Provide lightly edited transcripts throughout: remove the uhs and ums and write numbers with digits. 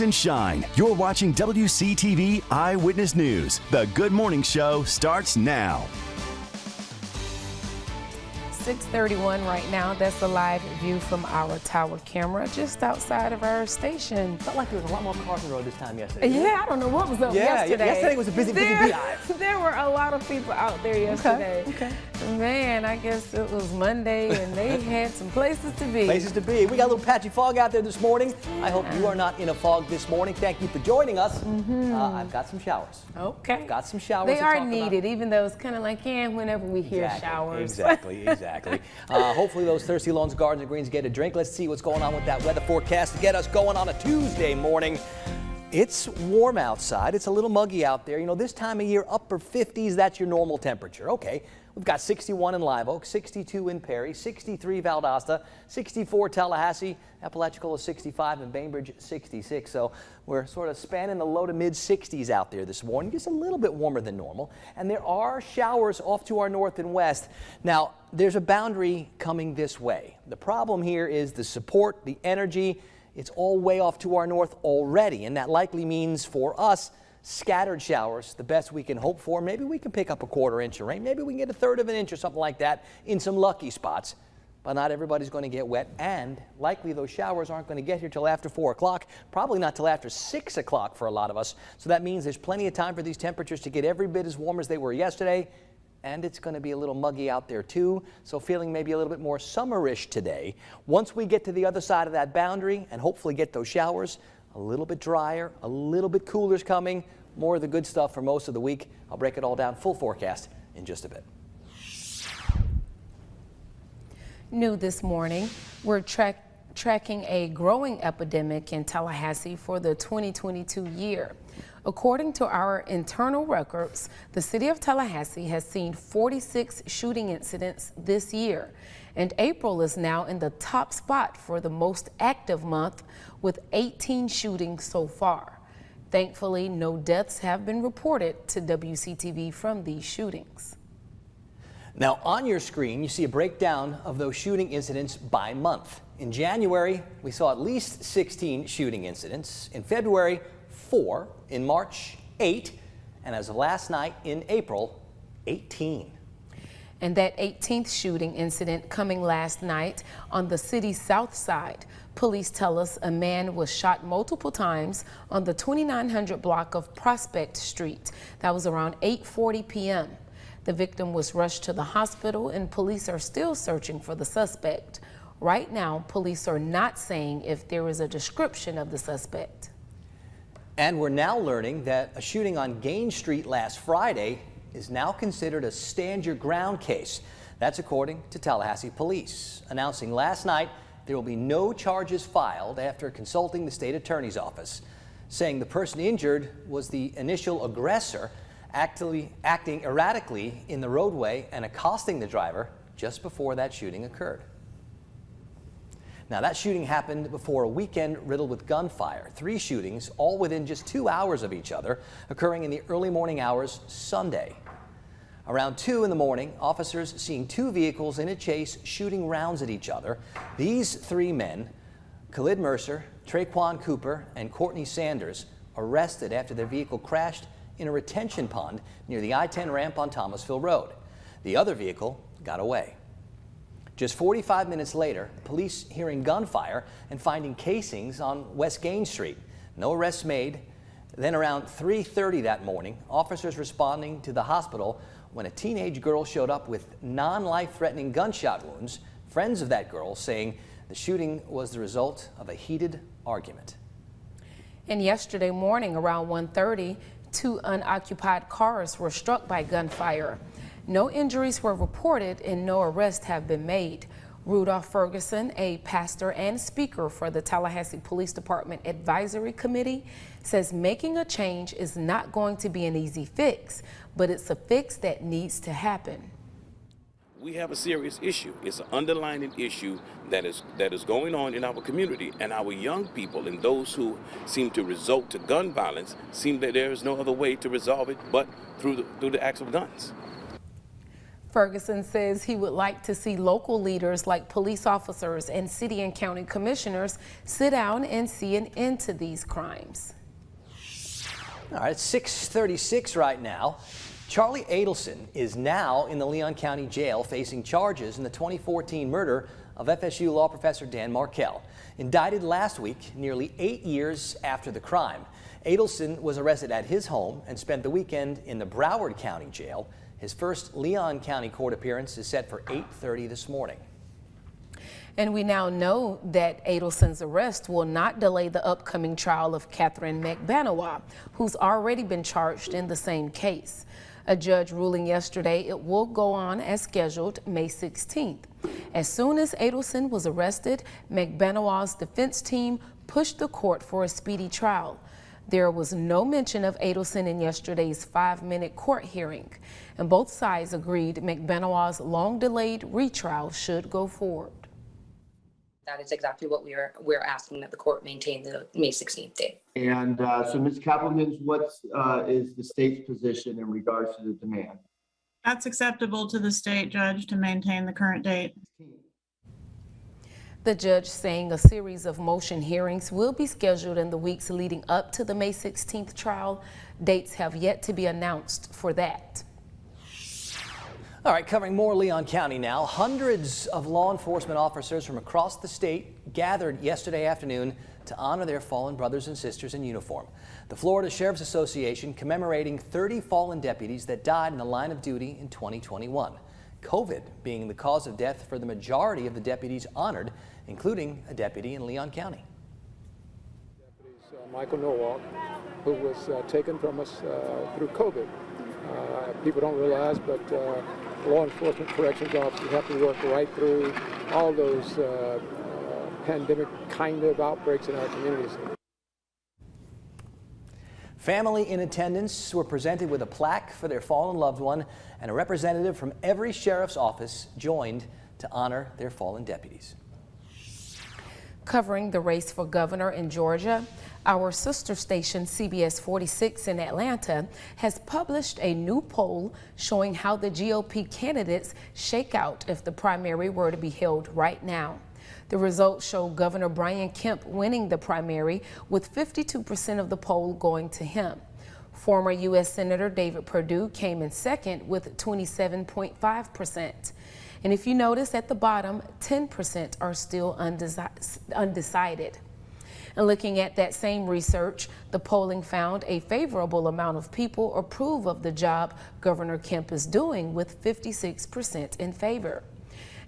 And shine. You're watching WCTV Eyewitness News. The Good Morning Show starts now. 6:31 right now. That's a live view from our tower camera just outside of our station. Felt like there was a lot more cars on the road this time yesterday. Yeah, I don't know what was up yesterday. Yesterday was a busy beehive. There were a lot of people out there yesterday. Okay. Man, I guess it was Monday and they had some places to be. Places to be. We got a little patchy fog out there this morning. I hope you are not in a fog this morning. Thank you for joining us. I've got some showers. Okay. Got some showers. They are needed, even though it's kind of like, whenever we hear showers. Exactly. Hopefully those thirsty lawns, gardens, and greens get a drink. Let's see what's going on with that weather forecast to get us going on a Tuesday morning. It's warm outside. It's a little muggy out there. You know, this time of year, upper 50s, that's your normal temperature. Okay. We've got 61 in Live Oak, 62 in Perry, 63 Valdosta, 64 Tallahassee, Apalachicola 65, and Bainbridge 66. So we're sort of spanning the low to mid 60s out there this morning, just a little bit warmer than normal. And there are showers off to our north and west. Now, there's a boundary coming this way. The problem here is the support, the energy. It's all way off to our north already, and that likely means for us scattered showers, the best we can hope for. Maybe we can pick up a 1/4 inch of rain. Maybe we can get 1/3 of an inch or something like that in some lucky spots. But not everybody's going to get wet, and likely those showers aren't going to get here till after 4 o'clock, probably not till after 6 o'clock for a lot of us. So that means there's plenty of time for these temperatures to get every bit as warm as they were yesterday. And it's going to be a little muggy out there too, so feeling maybe a little bit more summerish today. Once we get to the other side of that boundary and hopefully get those showers, a little bit drier, a little bit cooler's coming, more of the good stuff for most of the week. I'll break it all down, full forecast in just a bit. New this morning, we're tracking a growing epidemic in Tallahassee for the 2022 year. According to our internal records, the city of Tallahassee has seen 46 shooting incidents this year, and April is now in the top spot for the most active month with 18 shootings so far. Thankfully, no deaths have been reported to WCTV from these shootings. Now on your screen, you see a breakdown of those shooting incidents by month. In January, we saw at least 16 shooting incidents. In February, 4. In March, 8. And as of last night, in April, 18. And that 18th shooting incident coming last night on the city's south side. Police tell us a man was shot multiple times on the 2900 block of Prospect Street. That was around 8:40 p.m. The victim was rushed to the hospital, and police are still searching for the suspect. Right now, police are not saying if there is a description of the suspect. And we're now learning that a shooting on Gaines Street last Friday is now considered a stand your ground case. That's according to Tallahassee police, announcing last night there will be no charges filed after consulting the state attorney's office, saying the person injured was the initial aggressor, acting erratically in the roadway and accosting the driver just before that shooting occurred. Now, that shooting happened before a weekend riddled with gunfire. 3 shootings, all within just 2 hours of each other, occurring in the early morning hours Sunday. Around 2 in the morning, officers seeing 2 vehicles in a chase shooting rounds at each other. These 3 men, Khalid Mercer, Traquan Cooper, and Courtney Sanders, arrested after their vehicle crashed in a retention pond near the I-10 ramp on Thomasville Road. The other vehicle got away. Just 45 minutes later, police hearing gunfire and finding casings on West Gaines Street. No arrests made. Then around 3:30 that morning, officers responding to the hospital when a teenage girl showed up with non-life-threatening gunshot wounds. Friends of that girl saying the shooting was the result of a heated argument. And yesterday morning around 1:30, 2 unoccupied cars were struck by gunfire. No injuries were reported and no arrests have been made. Rudolph Ferguson, a pastor and speaker for the Tallahassee Police Department Advisory Committee, says making a change is not going to be an easy fix, but it's a fix that needs to happen. We have a serious issue. It's an underlying issue that is going on in our community, and our young people and those who seem to resort to gun violence seem that there is no other way to resolve it but through the acts of guns. Ferguson says he would like to see local leaders like police officers and city and county commissioners sit down and see an end to these crimes. All right, it's 6:36 right now. Charlie Adelson is now in the Leon County Jail facing charges in the 2014 murder of FSU law professor Dan Markell. Indicted last week, nearly 8 years after the crime. Adelson was arrested at his home and spent the weekend in the Broward County Jail. His first Leon County court appearance is set for 8:30 this morning. And we now know that Adelson's arrest will not delay the upcoming trial of Catherine McBanowa, who's already been charged in the same case. A judge ruling yesterday it will go on as scheduled May 16th. As soon as Adelson was arrested, McBanowa's defense team pushed the court for a speedy trial. There was no mention of Adelson in yesterday's 5-minute court hearing, and both sides agreed McBanowa's long-delayed retrial should go forward. That is exactly what we're asking, that the court maintain the May 16th date. And so, Ms. Kappelman, what is the state's position in regards to the demand? That's acceptable to the state, Judge, to maintain the current date. The judge saying a series of motion hearings will be scheduled in the weeks leading up to the May 16th trial. Dates have yet to be announced for that. All right, covering more Leon County now. Hundreds of law enforcement officers from across the state gathered yesterday afternoon to honor their fallen brothers and sisters in uniform. The Florida Sheriff's Association commemorating 30 fallen deputies that died in the line of duty in 2021. COVID being the cause of death for the majority of the deputies honored, including a deputy in Leon County. Michael Nowak, who was taken from us through COVID. People don't realize, but law enforcement corrections officers have to work right through all those pandemic kind of outbreaks in our communities. Family in attendance were presented with a plaque for their fallen loved one, and a representative from every sheriff's office joined to honor their fallen deputies. Covering the race for governor in Georgia, our sister station CBS 46 in Atlanta has published a new poll showing how the GOP candidates shake out if the primary were to be held right now. The results show Governor Brian Kemp winning the primary with 52% of the poll going to him. Former U.S. Senator David Perdue came in second with 27.5%. And if you notice at the bottom, 10% are still undecided. And looking at that same research, the polling found a favorable amount of people approve of the job Governor Kemp is doing, with 56% in favor.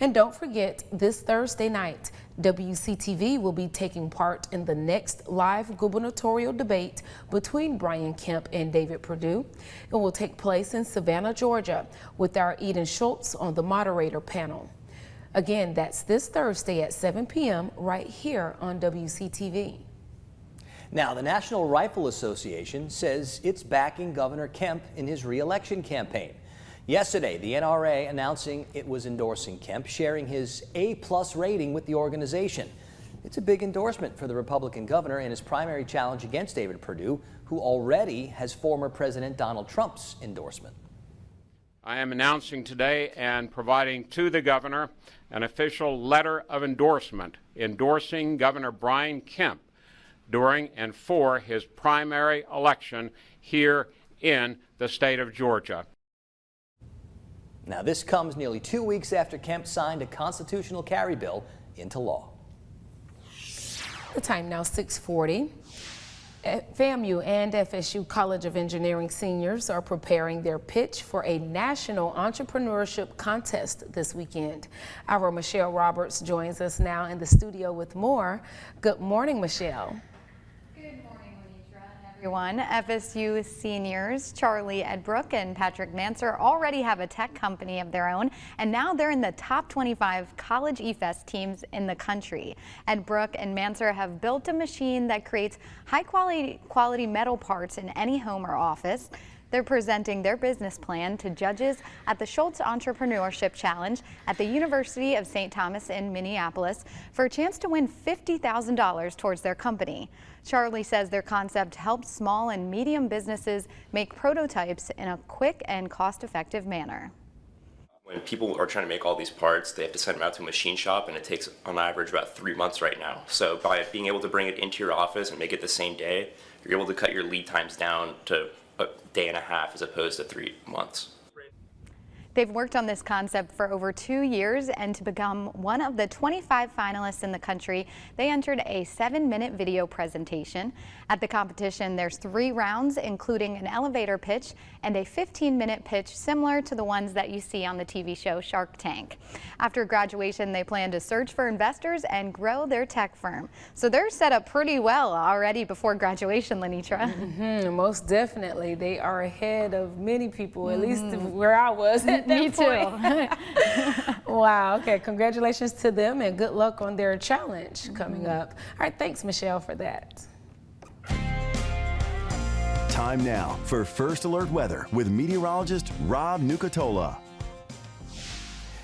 And don't forget, this Thursday night, WCTV will be taking part in the next live gubernatorial debate between Brian Kemp and David Perdue. It will take place in Savannah, Georgia, with our Eden Schultz on the moderator panel. Again, that's this Thursday at 7 p.m. right here on WCTV. Now, the National Rifle Association says it's backing Governor Kemp in his re-election campaign. Yesterday, the NRA announcing it was endorsing Kemp, sharing his A+ rating with the organization. It's a big endorsement for the Republican governor in his primary challenge against David Perdue, who already has former President Donald Trump's endorsement. I am announcing today and providing to the governor an official letter of endorsement endorsing Governor Brian Kemp during and for his primary election here in the state of Georgia. Now, this comes nearly 2 weeks after Kemp signed a constitutional carry bill into law. The time now 6:40. FAMU and FSU College of Engineering seniors are preparing their pitch for a national entrepreneurship contest this weekend. Our Michelle Roberts joins us now in the studio with more. Good morning, Michelle. Everyone, FSU seniors Charlie Edbrook and Patrick Manser already have a tech company of their own, and now they're in the top 25 college eFest teams in the country. Edbrook and Manser have built a machine that creates high quality metal parts in any home or office. They're presenting their business plan to judges at the Schultz Entrepreneurship Challenge at the University of St. Thomas in Minneapolis for a chance to win $50,000 towards their company. Charlie says their concept helps small and medium businesses make prototypes in a quick and cost-effective manner. When people are trying to make all these parts, they have to send them out to a machine shop, and it takes on average about 3 months right now. So by being able to bring it into your office and make it the same day, you're able to cut your lead times down to a day and a half as opposed to 3 months. They've worked on this concept for over 2 years, and to become one of the 25 finalists in the country, they entered a 7-minute video presentation. At the competition, there's 3 rounds, including an elevator pitch and a 15-minute pitch similar to the ones that you see on the TV show Shark Tank. After graduation, they plan to search for investors and grow their tech firm. So they're set up pretty well already before graduation, Lenitra. Most definitely. They are ahead of many people, at least where I was at that Me point. Wow. Okay. Congratulations to them and good luck on their challenge coming up. All right. Thanks, Michelle, for that. Time now for First Alert Weather with meteorologist Rob Nucatola.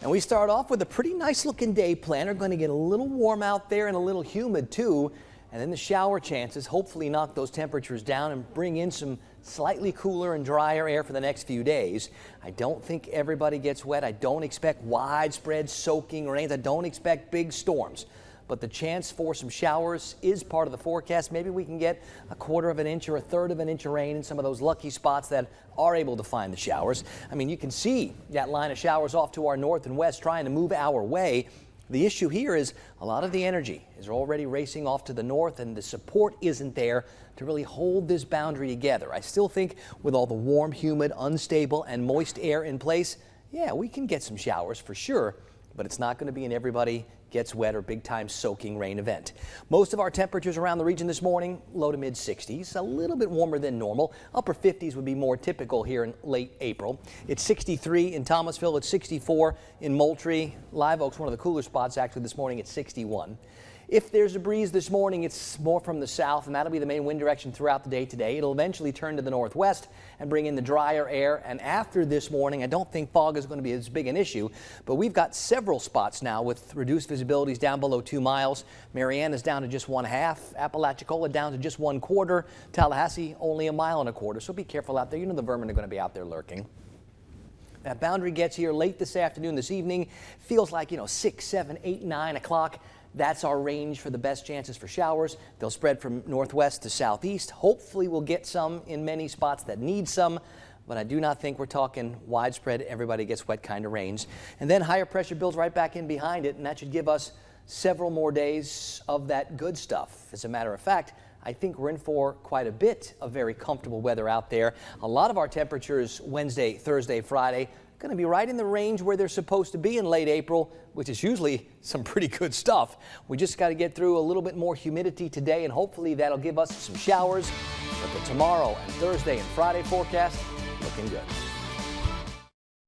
And we start off with a pretty nice looking day plan. We're going to get a little warm out there and a little humid too. And then the shower chances hopefully knock those temperatures down and bring in some slightly cooler and drier air for the next few days. I don't think everybody gets wet. I don't expect widespread soaking rains. I don't expect big storms. But the chance for some showers is part of the forecast. Maybe we can get a 1/4 of an inch or a 1/3 of an inch of rain in some of those lucky spots that are able to find the showers. I mean, you can see that line of showers off to our north and west trying to move our way. The issue here is a lot of the energy is already racing off to the north, and the support isn't there to really hold this boundary together. I still think with all the warm, humid, unstable, and moist air in place, yeah, we can get some showers for sure, but it's not going to be an everybody gets wet or big time soaking rain event. Most of our temperatures around the region this morning, low to mid 60s, a little bit warmer than normal. Upper 50s would be more typical here in late April. It's 63 in Thomasville, it's 64 in Moultrie. Live Oak's one of the cooler spots actually this morning at 61. If there's a breeze this morning, it's more from the south, and that'll be the main wind direction throughout the day today. It'll eventually turn to the northwest and bring in the drier air. And after this morning, I don't think fog is going to be as big an issue, but we've got several spots now with reduced visibilities down below 2 miles. Mariana's down to just 1/2, Apalachicola down to just 1/4, Tallahassee only 1.25 miles. So be careful out there. You know the vermin are going to be out there lurking. That boundary gets here late this afternoon, this evening. Feels like, 6, 7, 8, 9 o'clock. That's our range for the best chances for showers. They'll spread from northwest to southeast. Hopefully we'll get some in many spots that need some, but I do not think we're talking widespread, everybody gets wet kind of rains. And then higher pressure builds right back in behind it, and that should give us several more days of that good stuff. As a matter of fact, I think we're in for quite a bit of very comfortable weather out there. A lot of our temperatures Wednesday, Thursday, Friday, going to be right in the range where they're supposed to be in late April, which is usually some pretty good stuff. We just got to get through a little bit more humidity today, and hopefully that'll give us some showers. But the tomorrow and Thursday and Friday forecast looking good.